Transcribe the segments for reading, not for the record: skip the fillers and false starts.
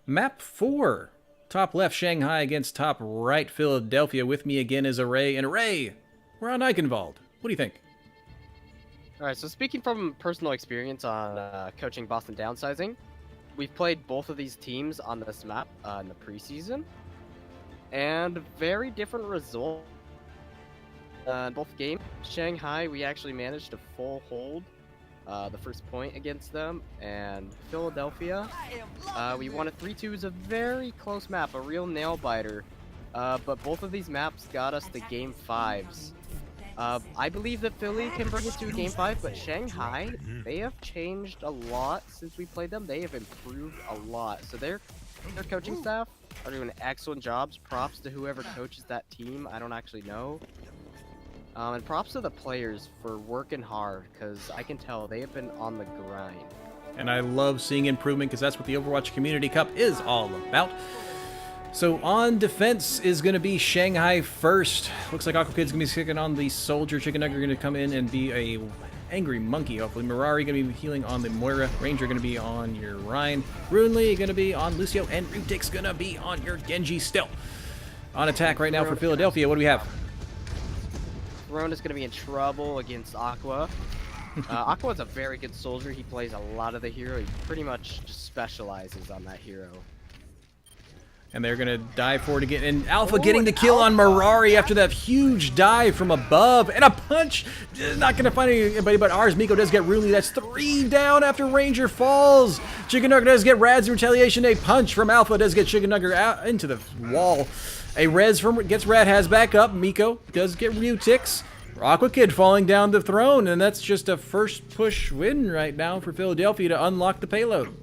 Map 4. Top left, Shanghai against top right, Philadelphia. With me again is Array. And Array, we're on Eichenwalde. What do you think? All right, so speaking from personal experience on coaching Boston Downsizing, we've played both of these teams on this map in the preseason, and very different results. Both games, Shanghai, we actually managed to full hold the first point against them, and Philadelphia, we won a 3-2. It was a very close map, a real nail-biter, but both of these maps got us to Game 5s. I believe that Philly can bring it to Game 5, but Shanghai, they have changed a lot since we played them. They have improved a lot. So their coaching staff are doing excellent jobs. Props to whoever coaches that team. I don't actually know. And props to the players for working hard, because I can tell they have been on the grind. And I love seeing improvement, because that's what the Overwatch Community Cup is all about. So on defense is going to be Shanghai first. Looks like Aquakid's going to be sticking on the Soldier. Chicken Nugget going to come in and be a angry monkey, hopefully. Mirari going to be healing on the Moira. Ranger going to be on your Rhine. Runely going to be on Lucio. And Rutik's going to be on your Genji still. On attack right now for Philadelphia. What do we have? Throne is going to be in trouble against Aqua. Aqua's a very good soldier. He plays a lot of the hero. He pretty much just specializes on that hero. And they're going to dive forward again. And Alpha getting the kill on Mirari after that huge dive from above. And a punch. Not going to find anybody but ours. Miko does get Runely. That's 3 down after Ranger falls. Chicken Nugget does get Rad's in retaliation. A punch from Alpha does get Chicken Nugget out into the wall. A res from gets Rad has back up. Miko does get Rutix. Aquakid falling down the throne. And that's just a first push win right now for Philadelphia to unlock the payload.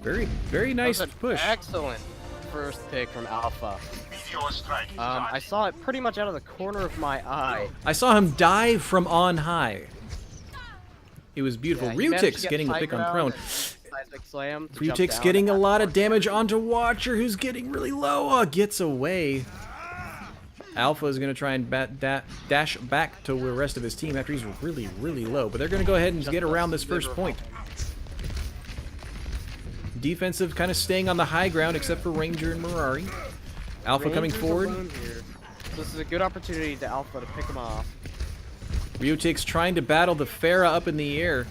Very nice push. Excellent first pick from Alpha. I saw it pretty much out of the corner of my eye. I saw him dive from on high. It was beautiful. Yeah, Rutix getting the pick on throne. Rutix Rutix getting a lot of damage onto Watcher, who's getting really low. Oh, gets away. Alpha is going to try and dash back to the rest of his team after he's really low. But they're going to go ahead and get around this first point. Defensive kind of staying on the high ground except for Ranger and Mirari. Alpha coming forward. This is a good opportunity to Alpha to pick him off. Rutix trying to battle the Pharah up in the air.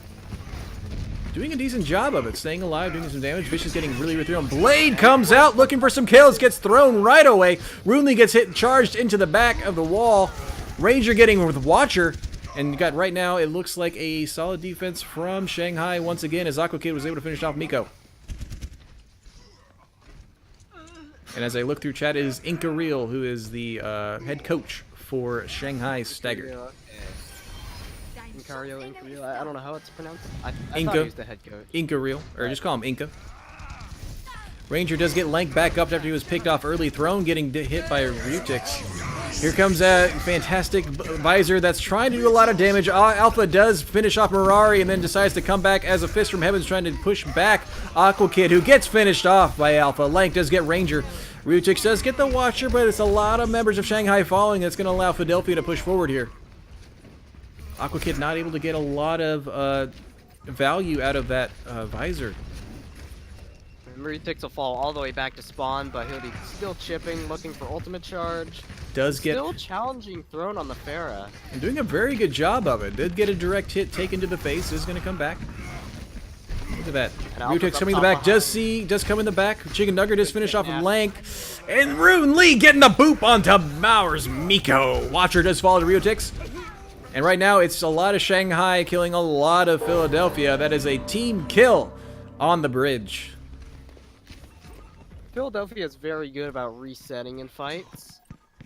Doing a decent job of it. Staying alive, doing some damage. Fish is getting really thrown. Blade comes out looking for some kills. Gets thrown right away. Runely gets hit and charged into the back of the wall. Ranger getting with Watcher. And you got right now, it looks like a solid defense from Shanghai once again as Aquakid was able to finish off Miko. And as I look through chat, it is Inca Real, who is the head coach for Shanghai Staggered. I don't know how it's pronounced. I Inca. thought he was the head coach. Inca Real, or just call him Inca. Ranger does get lanked back up after he was picked off early. Throne getting hit by Rutix. Here comes a fantastic Visor that's trying to do a lot of damage. Alpha does finish off Mirari and then decides to come back as a Fist from Heaven's trying to push back Aquakid, who gets finished off by Alpha. Lank does get Ranger. Rutix does get the Watcher, but it's a lot of members of Shanghai falling that's going to allow Philadelphia to push forward here. Aquakid not able to get a lot of value out of that Visor. Rutix will fall all the way back to spawn, but he'll be still chipping, looking for ultimate charge. Does get still challenging Throne on the Pharah. And doing a very good job of it. Did get a direct hit taken to the face. Is going to come back. Look at that. Rutix coming in the back. Does come in the back. Chicken Nugget does finish off of Lank. And Rune Lee getting the boop onto Mauer's Miko. Watcher does fall to Rutix. And right now it's a lot of Shanghai killing a lot of Philadelphia. That is a team kill on the bridge. Philadelphia is very good about resetting in fights.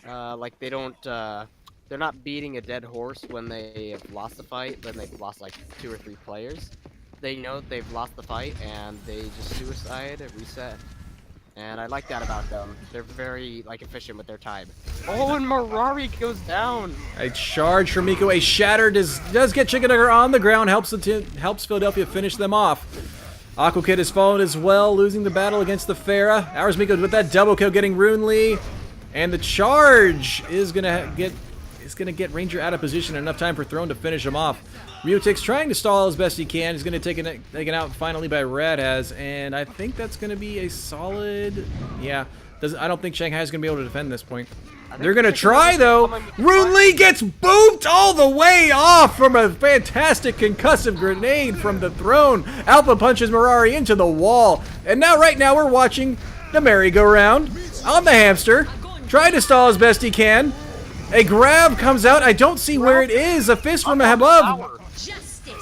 Like they don't, they're not beating a dead horse when they have lost the fight, when they've lost like 2 or 3 players. They know that they've lost the fight and they just suicide and reset. And I like that about them. They're very like efficient with their time. Oh, and Mirari goes down. A charge from Miko. A shatter does get Chicken Nugget on the ground. Helps Philadelphia finish them off. Aquakid has fallen as well, losing the battle against the Pharah. Ours Miko with that double kill, getting Runely, and the charge is gonna get Ranger out of position. Enough time for Throne to finish him off. Ryutik's trying to stall as best he can. He's going to take it out finally by Radhaz, and I think that's going to be a solid... Yeah, I don't think Shanghai's going to be able to defend this point. They're going to try, though. Rune Lee gets booped all the way off from a fantastic concussive grenade from the throne. Alpha punches Mirari into the wall. And now, right now, we're watching the merry-go-round on the hamster. Trying to stall as best he can. A grab comes out. I don't see where it is. A fist from above.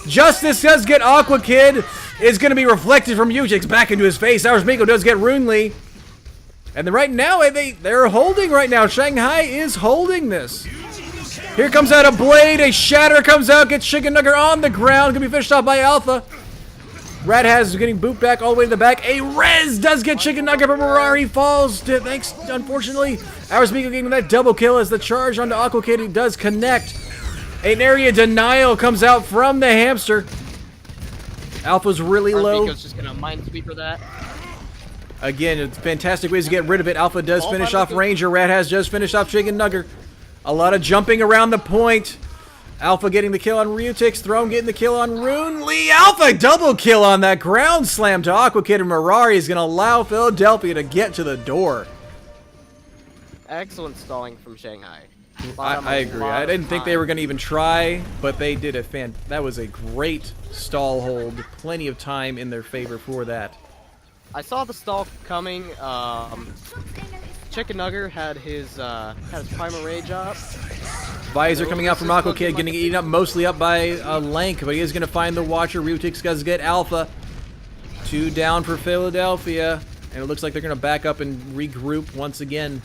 Justice does get Aqua Kid. Is going to be reflected from Yujix back into his face. Ours Miko does get Rune Lee. And then right now, they're holding right now. Shanghai is holding this. Here comes out a blade. A shatter comes out. Gets Chicken Nugget on the ground. Going to be fished off by Alpha. Radhaz is getting booped back all the way to the back. A res does get Chicken Nugget from Mirari. Falls, thanks, unfortunately. Ours Miko getting that double kill as the charge onto Aqua Kid does connect. An area denial comes out from the hamster. Alpha's really low. Miko's just going to minesweeper that. Again, it's fantastic ways to get rid of it. Alpha does finish off Ranger. Radhaz does finish off Chicken Nugget. A lot of jumping around the point. Alpha getting the kill on Ryutix. Throne getting the kill on Rune Lee. Alpha double kill on that ground slam to Aqua Kid, and Mirari is going to allow Philadelphia to get to the door. Excellent stalling from Shanghai. I agree. I didn't think they were going to even try, but they did that was a great stall hold. Plenty of time in their favor for that. I saw the stall coming. Chicken Nugget had his primal rage up. Visor coming out from Aqua Kid, getting eaten up mostly up by Lank, but he is going to find the Watcher. Ryutix does get Alpha. 2 down for Philadelphia, and it looks like they're going to back up and regroup once again.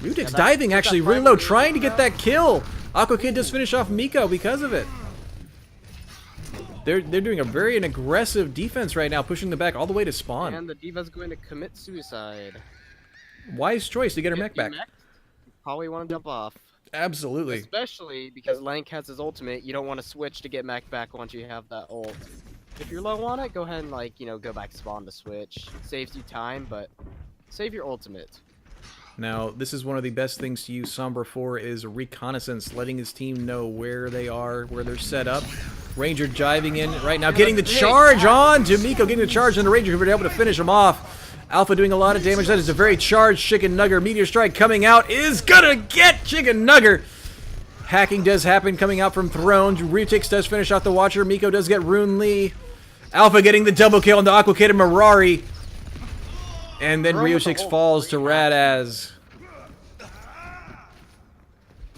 Ryutix diving actually really low, trying to get that kill. Aqua Kid does finish off Miko because of it. They're doing a very aggressive defense right now, pushing them back all the way to spawn. And the Diva's going to commit suicide. Wise choice to get her mech back. Probably want to jump off. Absolutely. Especially because Lank has his ultimate. You don't want to switch to get mech back once you have that ult. If you're low on it, go ahead and go back to spawn to switch. Saves you time, but save your ultimate. Now, this is one of the best things to use Sombra for is reconnaissance, letting his team know where they are, where they're set up. Ranger jiving in right now, getting the charge on to Miko, getting the charge on the Ranger, who were able to finish him off. Alpha doing a lot of damage. That is a very charged Chicken Nugget. Meteor Strike coming out is gonna get Chicken Nugget. Hacking does happen coming out from Throne. Ryutix does finish off the Watcher. Miko does get Rune Lee. Alpha getting the double kill on the Aqua Kid and Mirari. And then Ryutix falls to Radhaz.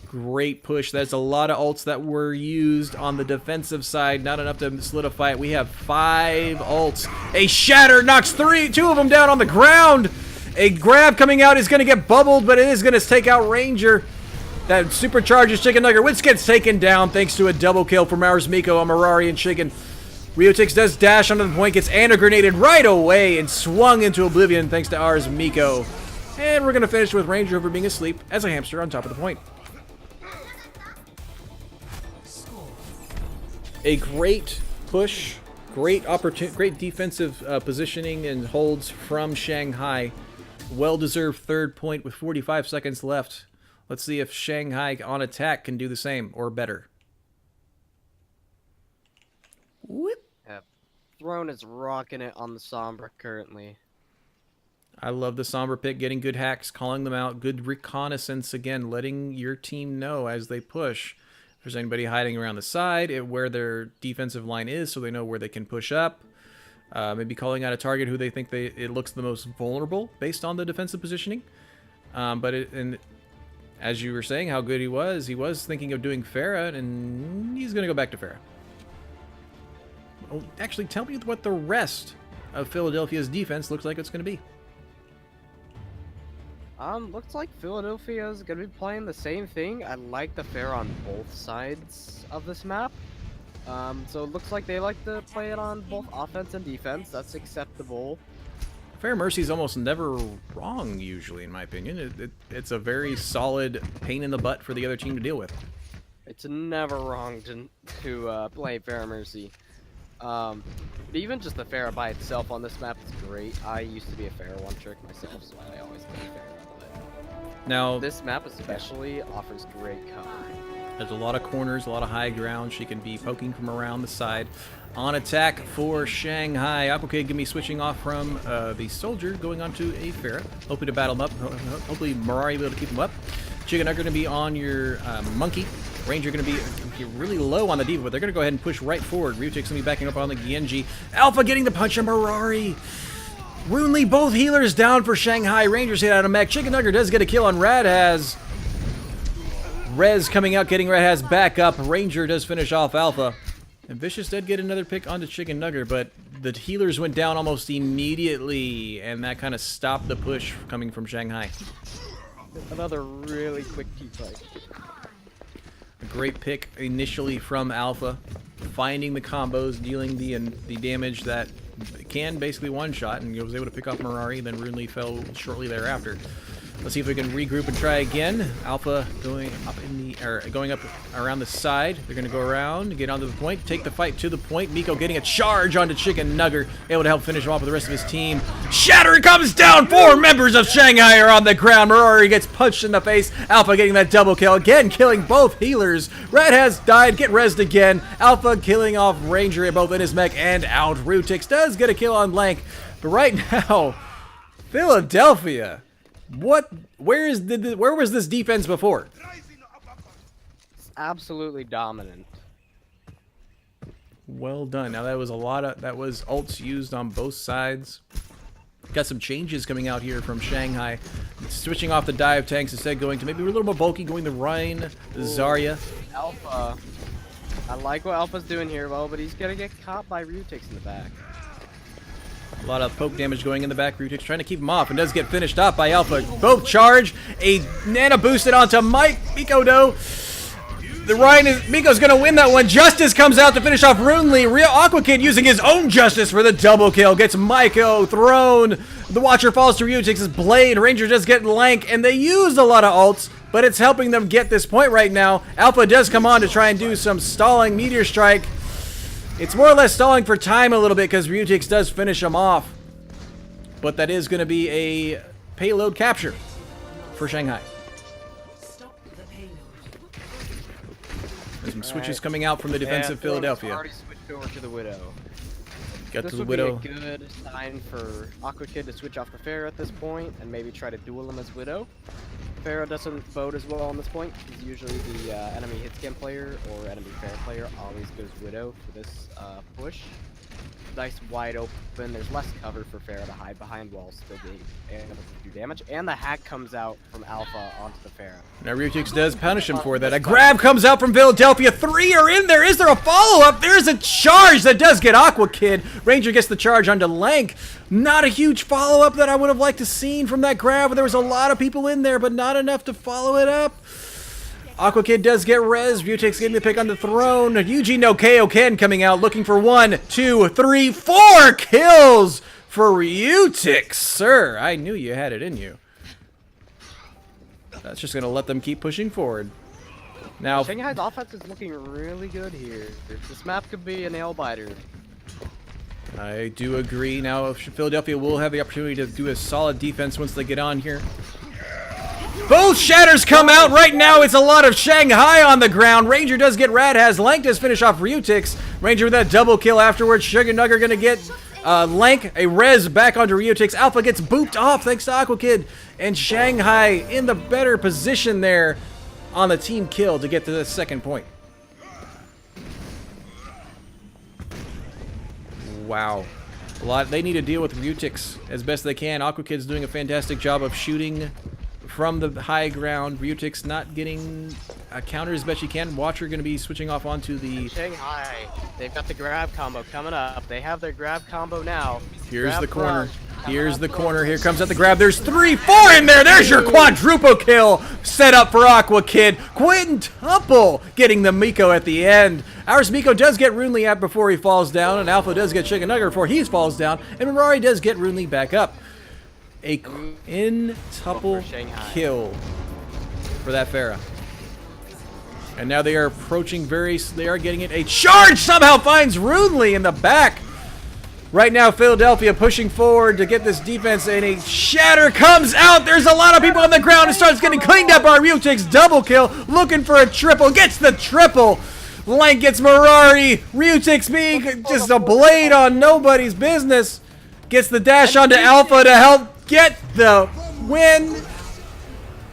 Great push. That's a lot of ults that were used on the defensive side. Not enough to solidify it. We have 5 ults. A shatter knocks 2 of them down on the ground. A grab coming out is going to get bubbled, but it is going to take out Ranger. That supercharges Chicken Nugget, which gets taken down thanks to a double kill from ours Miko on Mirari and Chicken. Ryutix does dash onto the point, gets anti-grenaded right away, and swung into oblivion thanks to ours Miko. And we're going to finish with Ranger over being asleep as a hamster on top of the point. A great push, great defensive positioning and holds from Shanghai. Well-deserved 3rd point with 45 seconds left. Let's see if Shanghai on attack can do the same or better. Whoop. Yeah. Throne is rocking it on the Sombra currently. I love the Sombra pick, getting good hacks, calling them out, good reconnaissance again, letting your team know as they push. If there's anybody hiding around the side, where their defensive line is, so they know where they can push up. Maybe calling out a target who they think it looks the most vulnerable based on the defensive positioning. And as you were saying, how good he was thinking of doing Pharah, and he's going to go back to Pharah. Oh, actually, tell me what the rest of Philadelphia's defense looks like it's going to be. Looks like Philadelphia's gonna be playing the same thing. I like the fair on both sides of this map. So it looks like they like to play it on both offense and defense. That's acceptable. Fair Mercy's almost never wrong, usually, in my opinion. It's a very solid pain in the butt for the other team to deal with. It's never wrong to play Fair Mercy. Even just the Pharah by itself on this map is great. I used to be a Pharah one-trick myself, so I always play Pharah. Now, this map especially offers great cover. There's a lot of corners, a lot of high ground. She can be poking from around the side. On attack for Shanghai. Aquakid going to be switching off from the soldier, going on to a Pharah. Hoping to battle him up. Hopefully Mirari will be able to keep him up. Chicken Nugget going to be on your Monkey. Ranger going to be really low on the Diva, but they're going to go ahead and push right forward. Ryutik's going to be backing up on the Genji. Alpha getting the punch on Mirari. Runely, both healers down for Shanghai. Rangers hit out of mech. Chicken Nugget does get a kill on Radhaz. Rez coming out, getting Radhaz back up. Ranger does finish off Alpha. And Vicious did get another pick onto Chicken Nugget, but the healers went down almost immediately, and that kind of stopped the push coming from Shanghai. Another really quick team fight. A great pick initially from Alpha, finding the combos, dealing the damage that can basically one-shot, and he was able to pick off Mirari, then Runely fell shortly thereafter. Let's see if we can regroup and try again. Alpha going up around the side. They're going to go around, get onto the point, take the fight to the point. Miko getting a charge onto Chicken Nugget, able to help finish him off with the rest of his team. Shatter comes down. 4 members of Shanghai are on the ground. Mirari gets punched in the face. Alpha getting that double kill again, killing both healers. Red has died, get rezzed again. Alpha killing off Ranger both in his mech and out. Rutix does get a kill on Lank, but right now, Philadelphia. Where was this defense before? It's absolutely dominant. Well done. Now that was ults used on both sides. Got some changes coming out here from Shanghai. Switching off the dive tanks instead, going to maybe a little more bulky, going to Ryan, Zarya. Alpha. I like what Alpha's doing here, but he's gonna get caught by Rutix in the back. A lot of poke damage going in the back. Rutix trying to keep him off and does get finished off by Alpha. Both charge. A nano boosted onto Miko though. Miko's gonna win that one. Justice comes out to finish off Runely. Real Aquakid using his own Justice for the double kill. Gets Miko thrown. The Watcher falls to Rutix's blade. Ranger does get Lank, and they used a lot of ults, but it's helping them get this point right now. Alpha does come on to try and do some stalling Meteor Strike. It's more or less stalling for time a little bit because Rutix does finish him off. But that is going to be a payload capture for Shanghai. There's some switches coming out from the defensive Philadelphia. Already switched over to the Widow. Got This to the would Widow. be a good sign for Aquakid to switch off the Pharah at this point and maybe try to duel him as Widow. Pharah doesn't vote as well on this point. He's usually the enemy hitscan player or enemy Pharah player. Always goes Widow for this push. Nice wide open. There's less cover for Pharah to hide behind while still being able to do damage. And the hack comes out from Alpha onto the Pharah. Now Rutix does punish him for that. A grab comes out from Philadelphia. 3 are in there. Is there a follow-up? There's a charge that does get Aquakid. Ranger gets the charge onto Lank. Not a huge follow-up that I would have liked to seen from that grab. There was a lot of people in there, but not enough to follow it up. Aquakid does get res. Rutix getting the pick on the throne. Yuji no Kaioken coming out, looking for 1, 2, 3, 4 kills for Rutix. Sir, I knew you had it in you. That's just going to let them keep pushing forward. Now, Shanghai's offense is looking really good here. This map could be a nail-biter. I do agree. Now, Philadelphia will have the opportunity to do a solid defense once they get on here. Both shatters come out right now. It's a lot of Shanghai on the ground. Ranger does get Radhaz. Lank does finish off Rutix. Ranger with that double kill afterwards. Sugar Nugger gonna get Lank a res back onto Rutix. Alpha gets booped off thanks to Aquakid. And Shanghai in the better position there on the team kill to get to the second point. Wow. A lot. They need to deal with Rutix as best they can. Aquakid's doing a fantastic job of shooting from the high ground. Rutix not getting a counter as best she can. Watcher going to be switching off onto the... Shanghai, they've got the grab combo coming up. They have their grab combo now. Here's Grab the corner. front. Here's the corner. Here comes at the grab. There's 3, 4 in there. There's your quadruple kill set up for Aquakid. Quintuple getting the Miko at the end. Ours Miko does get Runely out before he falls down, and Alpha does get Chicken Nugget before he falls down, and Mirari does get Runely back up. A quintuple kill for that Pharah. And now they are approaching they are getting it. A charge somehow finds Runely in the back. Right now, Philadelphia pushing forward to get this defense, and a shatter comes out. There's a lot of people on the ground. It starts getting cleaned up. Ryutik's double kill, looking for a triple. Gets the triple. Lank gets Mirari. Ryutik's being just a blade on nobody's business. Gets the dash onto Alpha to help get the win.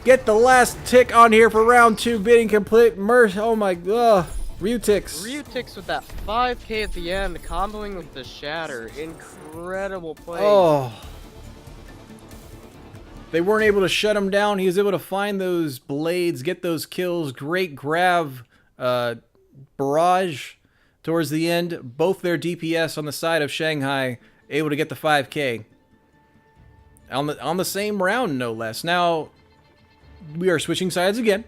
Get the last tick on here for round 2, bidding complete. Oh my god. Ryutix with that 5k at the end, comboing with the shatter. Incredible play. Oh. They weren't able to shut him down. He was able to find those blades, get those kills. Great grab barrage towards the end. Both their DPS on the side of Shanghai able to get the 5k. On the same round, no less. Now, we are switching sides again.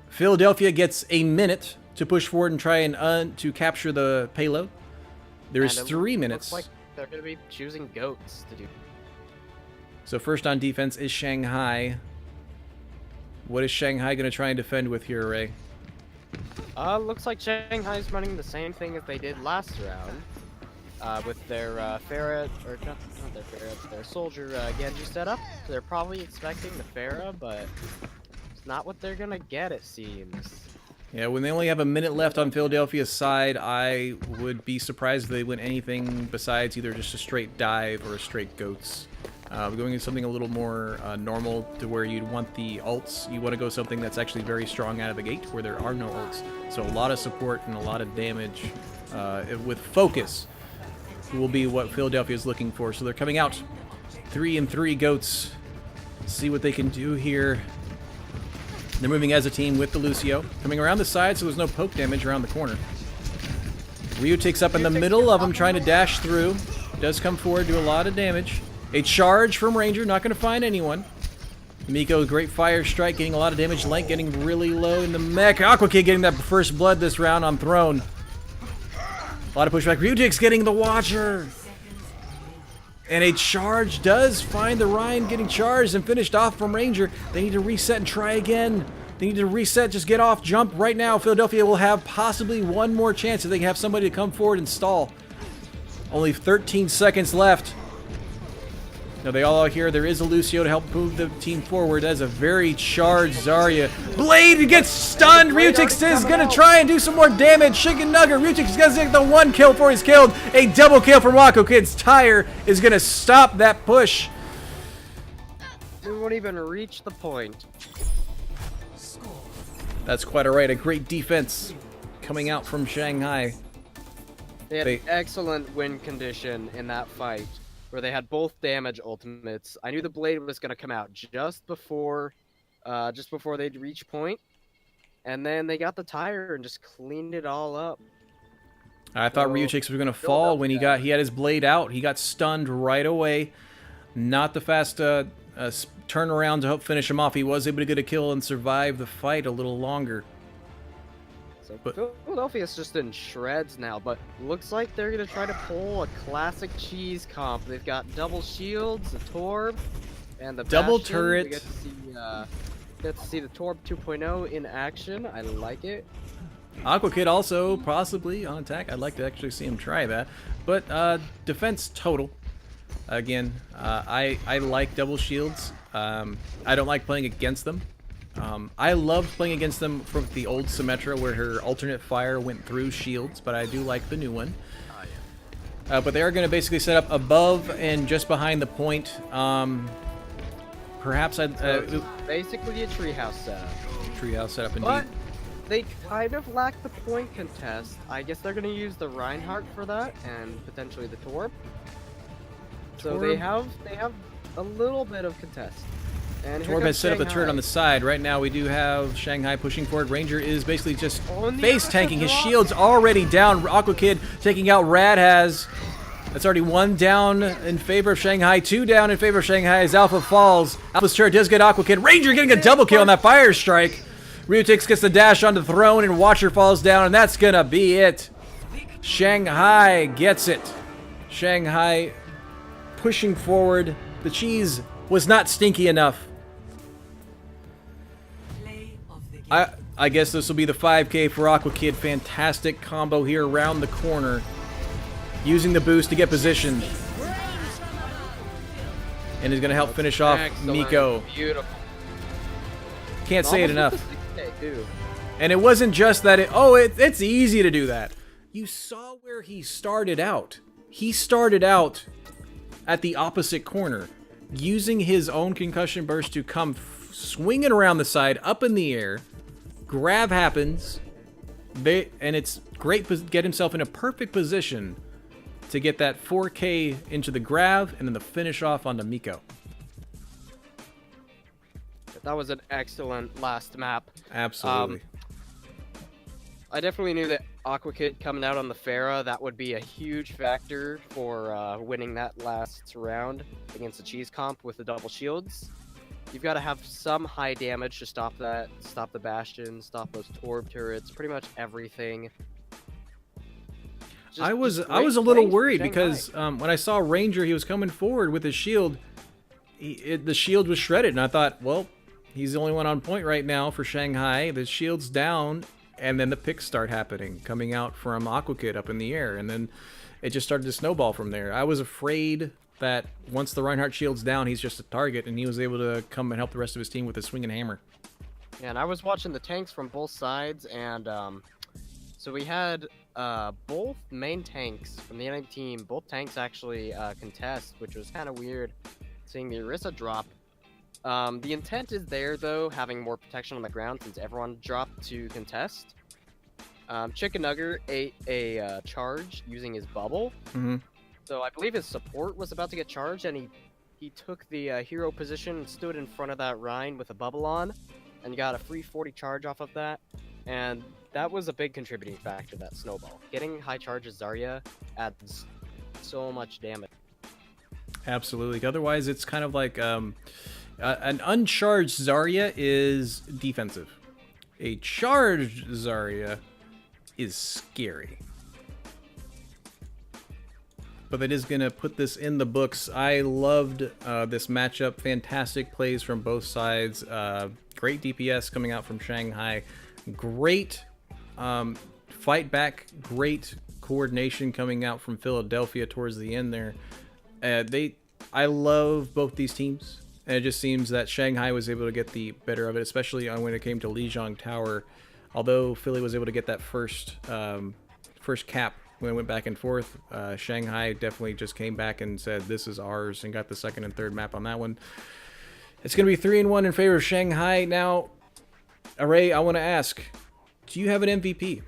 Philadelphia gets a minute to push forward and try and to capture the payload. There's 3 minutes. Looks like they're going to be choosing goats to do. So first on defense is Shanghai. What is Shanghai going to try and defend with here, Ray? Looks like Shanghai's running the same thing as they did last round. With their ferret, or not their ferret, their soldier Genji setup. So they're probably expecting the Pharah, but it's not what they're going to get, it seems. Yeah, when they only have a minute left on Philadelphia's side, I would be surprised if they win anything besides either just a straight dive or a straight goats. Going into something a little more normal to where you'd want the ults. You want to go something that's actually very strong out of the gate where there are no ults. So a lot of support and a lot of damage with focus will be what Philadelphia is looking for. So they're coming out 3-3 goats. See what they can do here. They're moving as a team with the Lucio. Coming around the side, so there's no poke damage around the corner. Ryu takes up in the middle of them, trying to dash through. Does come forward, do a lot of damage. A charge from Ranger, not going to find anyone. Miko, great fire strike, getting a lot of damage. Lank getting really low in the mech. Aqua Kid getting that first blood this round on Throne. A lot of pushback. Ryutik's getting the Watcher. And a charge does find the Ryan getting charged and finished off from Ranger. They need to reset and try again. They need to reset, just get off, jump right now. Philadelphia will have possibly one more chance if they can have somebody to come forward and stall. Only 13 seconds left. Now they all out here. There is a Lucio to help move the team forward. That's a very charged Zarya. Blade gets stunned. Ryutix is going to try and do some more damage. Chicken Nugget. Ryutix is going to get the 1 kill before he's killed. A double kill from Wako Kid's tire is going to stop that push. They won't even reach the point. That's quite alright. A great defense coming out from Shanghai. They had excellent win condition in that fight, where they had both damage ultimates. I knew the blade was going to come out just before they'd reach point, and then they got the tire and just cleaned it all up. I thought Ryuchix was going to fall when he had his blade out. He got stunned right away. Not the fast turnaround to help finish him off. He was able to get a kill and survive the fight a little longer. So Philadelphia's just in shreds now, but looks like they're going to try to pull a classic cheese comp. They've got double shields, the Torb, and the double Bastion. turret. We get to see the Torb 2.0 in action. I like it. Aqua Kid also possibly on attack. I'd like to actually see him try that. But defense total. Again, I like double shields. I don't like playing against them. I loved playing against them from the old Symmetra where her alternate fire went through shields, but I do like the new one. But they are going to basically set up above and just behind the point. Perhaps basically a treehouse setup. Treehouse setup indeed. But they kind of lack the point contest. I guess they're going to use the Reinhardt for that, and potentially the Torb. So they have a little bit of contest. And Torb has set up the turret on the side. Right now we do have Shanghai pushing forward. Ranger is basically just face tanking. His shield's already down. Aqua Kid taking out Radhaz. That's already 1 down in favor of Shanghai. 2 down in favor of Shanghai as Alpha falls. Alpha's turret does get Aqua Kid. Ranger getting a double kill on that fire strike. Ryutix gets the dash onto the throne and Watcher falls down, and that's gonna be it. Shanghai gets it. Shanghai pushing forward. The cheese was not stinky enough. I guess this will be the 5K for Aqua Kid. Fantastic combo here around the corner. using the boost to get positioned. And is going to help finish off Excellent. Miko. Beautiful. Can't say it enough. Too. And it wasn't just that it's easy to do that. You saw where he started out. He started out at the opposite corner, using his own concussion burst to come swinging around the side, up in the air. Grab happens, and it's great to get himself in a perfect position to get that 4K into the grab and then the finish off onto Miko. That was an excellent last map. Absolutely. I definitely knew that Aqua Kid coming out on the Pharah, that would be a huge factor for winning that last round against the Cheese Comp with the double shields. You've got to have some high damage to stop that, stop the Bastion, stop those Torb turrets, pretty much everything. I was a little worried because when I saw Ranger, he was coming forward with his shield. The shield was shredded, and I thought, well, he's the only one on point right now for Shanghai. The shield's down, and then the picks start happening, coming out from Aqua Kid up in the air, and then it just started to snowball from there. I was afraid that once the Reinhardt shield's down, he's just a target, and he was able to come and help the rest of his team with his swinging hammer. Yeah, and I was watching the tanks from both sides, and so we had both main tanks from the enemy team, both tanks actually contest, which was kind of weird, seeing the Orisa drop. The intent is there, though, having more protection on the ground since everyone dropped to contest. Chicken Nugger ate a charge using his bubble. Mm-hmm. So I believe his support was about to get charged, and he took the hero position and stood in front of that Rhine with a bubble on, and got a free 40 charge off of that. And that was a big contributing factor, that snowball. Getting high charges Zarya adds so much damage. Absolutely. Otherwise, it's kind of like an uncharged Zarya is defensive. A charged Zarya is scary. But that is going to put this in the books. I loved this matchup. Fantastic plays from both sides. Great DPS coming out from Shanghai. Great fight back. Great coordination coming out from Philadelphia towards the end there. I love both these teams. And it just seems that Shanghai was able to get the better of it, especially when it came to Lijiang Tower. Although Philly was able to get that first cap when it went back and forth, Shanghai definitely just came back and said, this is ours, and got the second and third map on that one. It's going to be 3-1 in favor of Shanghai. Now, Array, I want to ask, do you have an MVP?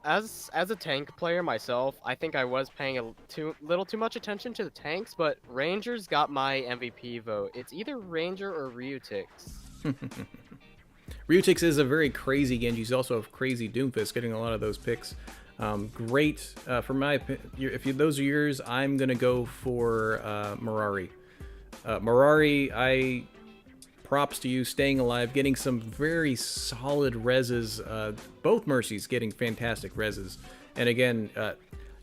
As a tank player myself, I think I was paying a little too much attention to the tanks, but Rangers got my MVP vote. It's either Ranger or Ryutix. Ryutix is a very crazy Genji. He's also a crazy Doomfist, getting a lot of those picks. Great. For my opinion, those are yours, I'm going to go for Mirari. Mirari, props to you, staying alive, getting some very solid reses. Both Mercies getting fantastic reses. And again,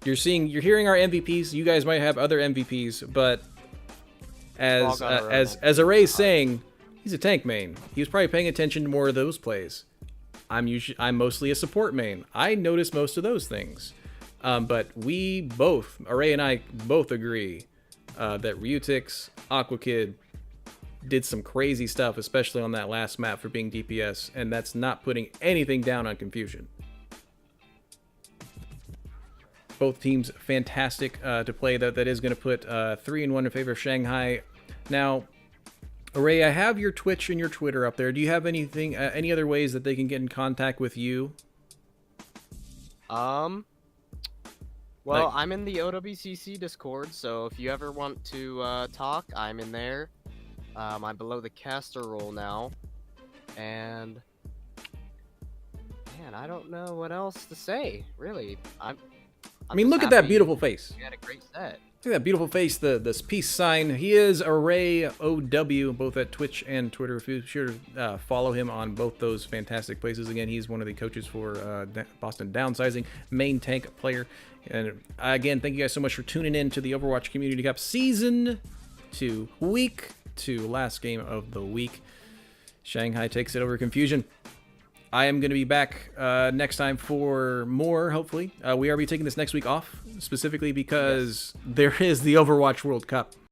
you're hearing our MVPs. You guys might have other MVPs, but as Array's saying, he's a tank main. He was probably paying attention to more of those plays. I'm mostly a support main. I notice most of those things. But we both, Array and I both agree that Ryutix, Aqua Kid did some crazy stuff, especially on that last map for being DPS, and that's not putting anything down on Confusion. Both teams fantastic to play. That is going to put 3-1 in favor of Shanghai. Now, Array, I have your Twitch and your Twitter up there. Do you have anything, any other ways that they can get in contact with you? Well, I'm in the OWCC Discord, so if you ever want to talk, I'm in there. I'm below the caster role now, and man, I don't know what else to say. Really, I mean, look at that beautiful face. You had a great set. Look at that beautiful face, this peace sign. He is Array OW, both at Twitch and Twitter. If you sure follow him on both those fantastic places. Again, he's one of the coaches for Boston Downsizing, main tank player. And again, thank you guys so much for tuning in to the Overwatch Community Cup Season 2, Week 2, last game of the week. Shanghai takes it over Confusion. I am going to be back next time for more, hopefully. We are be taking this next week off, specifically because there is the Overwatch World Cup.